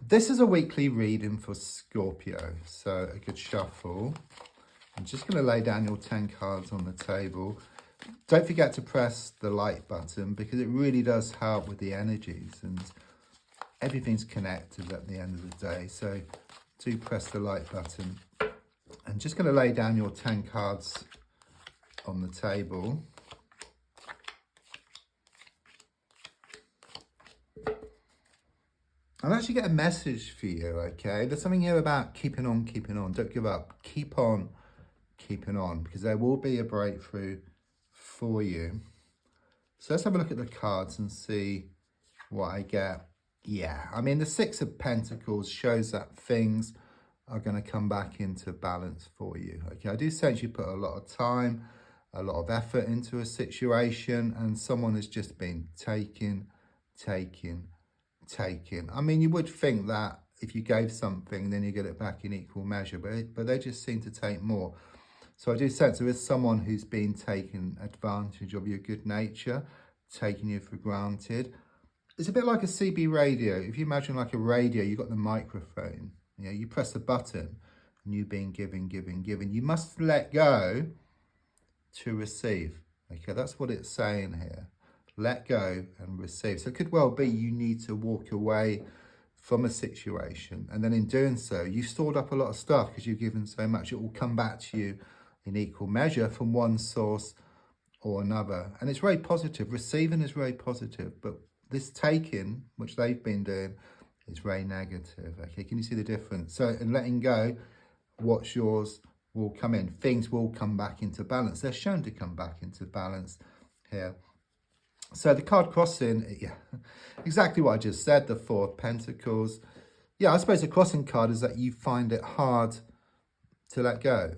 This is a weekly reading for Scorpio, so a good shuffle. I'm just going to lay down your 10 cards on the table. Don't forget to press the like button because it really does help with the energies and everything's connected at the end of the day. So do press the like button. I'm just going to lay down your 10 cards on the table. I'll actually get a message for you, okay? There's something here about keeping on, keeping on. Don't give up. Keep on, keeping on, because there will be a breakthrough for you. So let's have a look at the cards and see what I get. Yeah, I mean, the Six of Pentacles shows that things are going to come back into balance for you, okay? I do sense you put a lot of time, a lot of effort into a situation, and someone has just been taking. I mean, you would think that if you gave something, then you get it back in equal measure, but they just seem to take more. So I do sense there is someone who's been taking advantage of your good nature, taking you for granted. It's a bit like a CB radio. If you imagine like a radio, you've got the microphone. You know, you press the button and you've been given. You must let go to receive. Okay, that's what it's saying here. Let go and receive. So it could well be you need to walk away from a situation, and then in doing so, you've stored up a lot of stuff because you've given so much. It will come back to you in equal measure from one source or another. And it's very positive. Receiving is very positive, but this taking, which they've been doing, is very negative. Okay, can you see the difference? So in letting go, what's yours will come in. Things will come back into balance. They're shown to come back into balance here. So the card crossing, yeah, exactly what I just said, the Four of Pentacles. Yeah, I suppose the crossing card is that you find it hard to let go.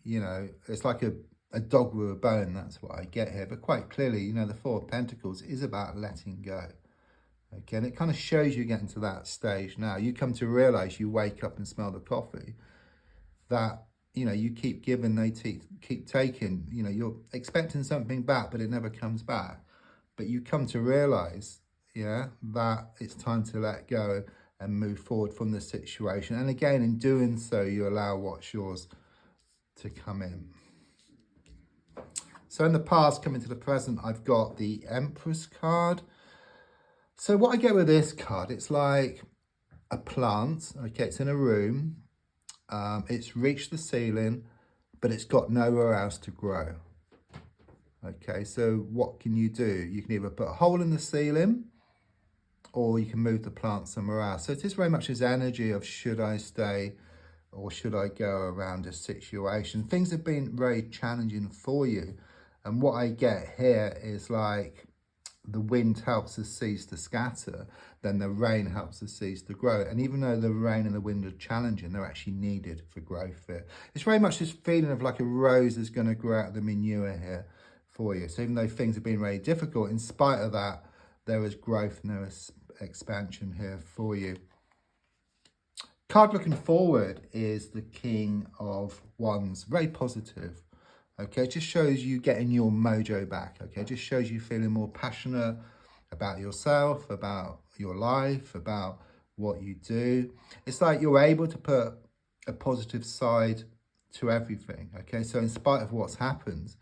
You know, it's like a dog with a bone, that's what I get here. But quite clearly, you know, the Four of Pentacles is about letting go. Okay, and it kind of shows you getting to that stage now. You come to realise, you wake up and smell the coffee, that, you know, you keep giving, they keep taking. You know, you're expecting something back, but it never comes back. But you come to realise, yeah, that it's time to let go and move forward from the situation. And again, in doing so, you allow what's yours to come in. So in the past, coming to the present, I've got the Empress card. So what I get with this card, it's like a plant. Okay, it's in a room. It's reached the ceiling, but it's got nowhere else to grow. Okay, so what can you do? You can either put a hole in the ceiling or you can move the plant somewhere else. So it is very much this energy of should I stay or should I go around a situation. Things have been very challenging for you. And what I get here is like the wind helps the seeds to scatter, then the rain helps the seeds to grow. And even though the rain and the wind are challenging, they're actually needed for growth here. It's very much this feeling of like a rose is going to grow out of the manure here for you. So even though things have been very difficult, in spite of that, there is growth and there is expansion here for you. Card looking forward is the King of Wands. Very positive. Okay, it just shows you getting your mojo back. Okay, it just shows you feeling more passionate about yourself, about your life, about what you do. It's like you're able to put a positive side to everything. Okay, so in spite of what's happened,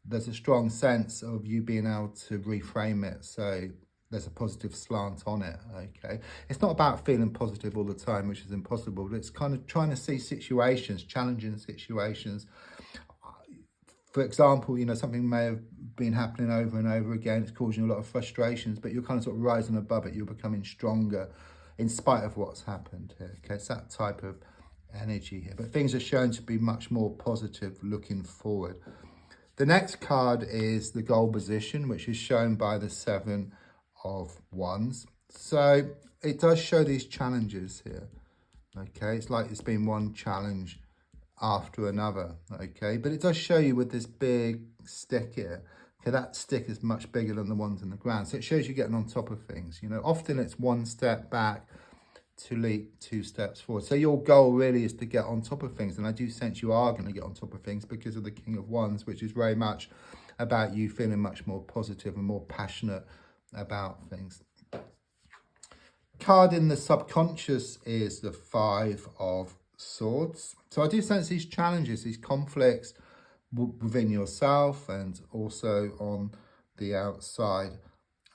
there's a strong sense of you being able to reframe it. So there's a positive slant on it. Okay, it's not about feeling positive all the time, which is impossible, but it's kind of trying to see situations, challenging situations. For example, you know, something may have been happening over and over again. It's causing you a lot of frustrations, but you're kind of sort of rising above it. You're becoming stronger in spite of what's happened here. Okay, it's that type of energy here. But things are shown to be much more positive looking forward. The next card is the goal position, which is shown by the Seven of Wands. So it does show these challenges here. Okay, it's like it's been one challenge after another. Okay, but it does show you with this big stick here. Okay, that stick is much bigger than the ones in the ground. So it shows you getting on top of things. You know, often it's one step back to leap 2 steps forward. So your goal really is to get on top of things. And I do sense you are going to get on top of things because of the King of Wands, which is very much about you feeling much more positive and more passionate about things. Card in the subconscious is the Five of Swords. So I do sense these challenges, these conflicts within yourself and also on the outside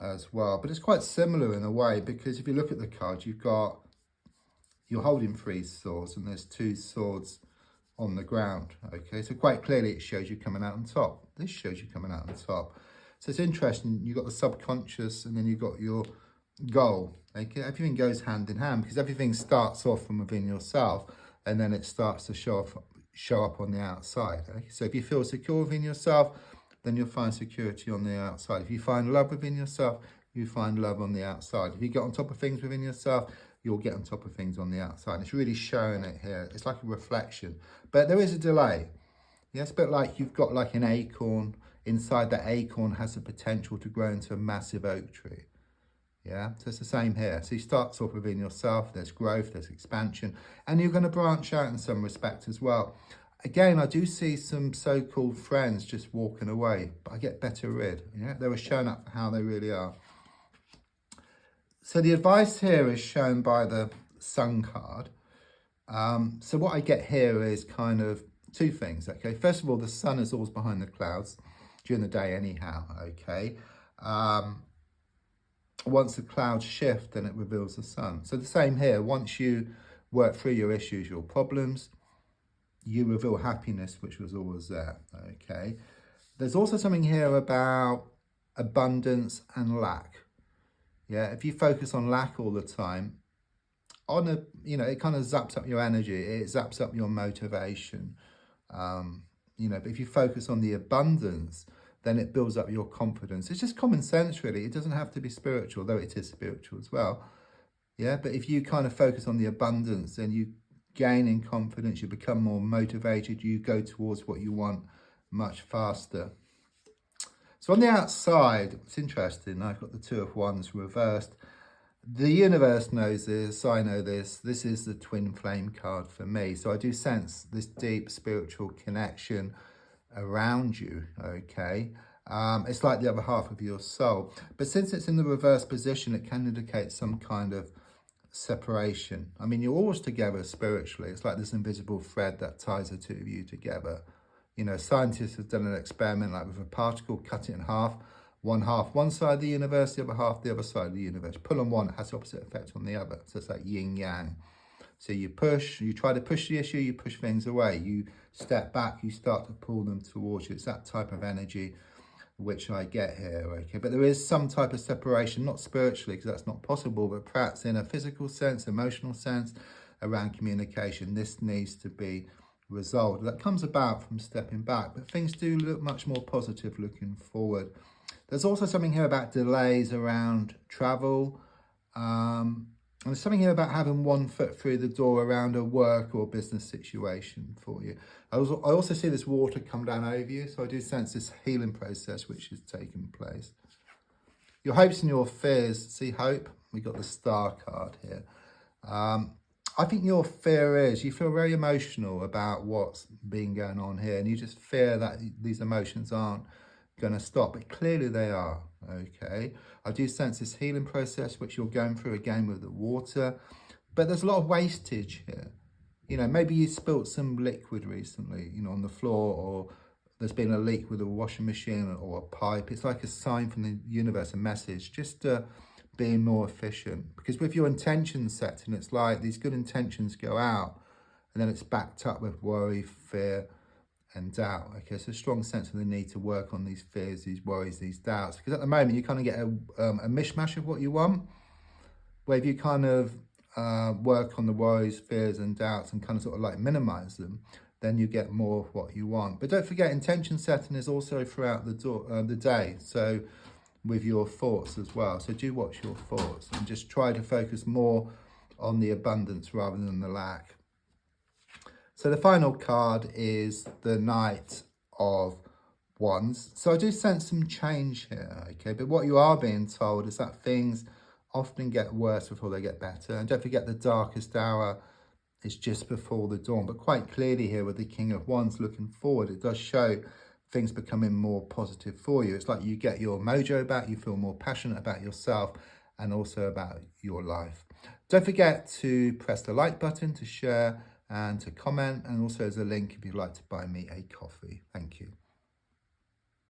as well. But it's quite similar in a way, because if you look at the card, you're holding 3 swords and there's 2 swords on the ground. Okay, so quite clearly it shows you coming out on top. This shows you coming out on top. So it's interesting, you've got the subconscious and then you've got your goal. Okay, everything goes hand in hand, because everything starts off from within yourself and then it starts to show up on the outside. Okay? So if you feel secure within yourself, then you'll find security on the outside. If you find love within yourself, you find love on the outside. If you get on top of things within yourself, you'll get on top of things on the outside. It's really showing it here. It's like a reflection, but there is a delay. Yeah, it's a bit like you've got like an acorn. Inside that acorn has the potential to grow into a massive oak tree. Yeah, so it's the same here. So you start off within yourself, there's growth, there's expansion, and you're going to branch out in some respect as well. Again, I do see some so-called friends just walking away, but I get better rid. Yeah, they were shown up for how they really are. So the advice here is shown by the Sun card. So what I get here is kind of 2 things, okay? First of all, the sun is always behind the clouds during the day anyhow, okay? Once the clouds shift, then it reveals the sun. So the same here, once you work through your issues, your problems, you reveal happiness, which was always there, okay? There's also something here about abundance and lack. Yeah, if you focus on lack all the time, it kind of zaps up your energy, it zaps up your motivation. But if you focus on the abundance, then it builds up your confidence. It's just common sense, really. It doesn't have to be spiritual, though it is spiritual as well. Yeah, but if you kind of focus on the abundance, then you gain in confidence, you become more motivated, you go towards what you want much faster. So on the outside, it's interesting, I've got the 2 of Wands reversed. The universe knows this, I know this. This is the twin flame card for me. So I do sense this deep spiritual connection around you, okay? It's like the other half of your soul. But since it's in the reverse position, it can indicate some kind of separation. I mean, you're always together spiritually. It's like this invisible thread that ties the 2 of you together. Scientists have done an experiment like with a particle, cut it in half one side of the universe, the other half the other side of the universe. Pull on one, it has the opposite effect on the other. So it's like yin yang. So you try to push the issue, you push things away. You step back, you start to pull them towards you. It's that type of energy which I get here, okay? But there is some type of separation, not spiritually, because that's not possible, but perhaps in a physical sense, emotional sense, around communication. This needs to be resolved. That comes about from stepping back, but things do look much more positive looking forward. There's also something here about delays around travel. And there's something here about having 1 foot through the door around a work or business situation for you. I also see this water come down over you, so I do sense this healing process which is taking place. Your hopes and your fears. See hope? We got the Star card here. I think your fear is you feel very emotional about what's been going on here, and you just fear that these emotions aren't going to stop, but clearly they are, okay? I do sense this healing process which you're going through again with the water, but there's a lot of wastage here. Maybe you spilt some liquid recently, on the floor, or there's been a leak with a washing machine or a pipe. It's like a sign from the universe, a message, just being more efficient. Because with your intentions setting, it's like these good intentions go out and then it's backed up with worry, fear, and doubt. Okay, so a strong sense of the need to work on these fears, these worries, these doubts, because at the moment you kind of get a mishmash of what you want, where if you kind of work on the worries, fears and doubts and kind of sort of like minimize them, then you get more of what you want. But don't forget, intention setting is also throughout the day, so with your thoughts as well. So do watch your thoughts and just try to focus more on the abundance rather than the lack. So the final card is the Knight of Wands. So I do sense some change here, okay? But what you are being told is that things often get worse before they get better. And don't forget, the darkest hour is just before the dawn. But quite clearly here with the King of Wands looking forward, it does show things becoming more positive for you. It's like you get your mojo back, you feel more passionate about yourself and also about your life. Don't forget to press the like button to share and to comment, and also there's a link if you'd like to buy me a coffee. Thank you.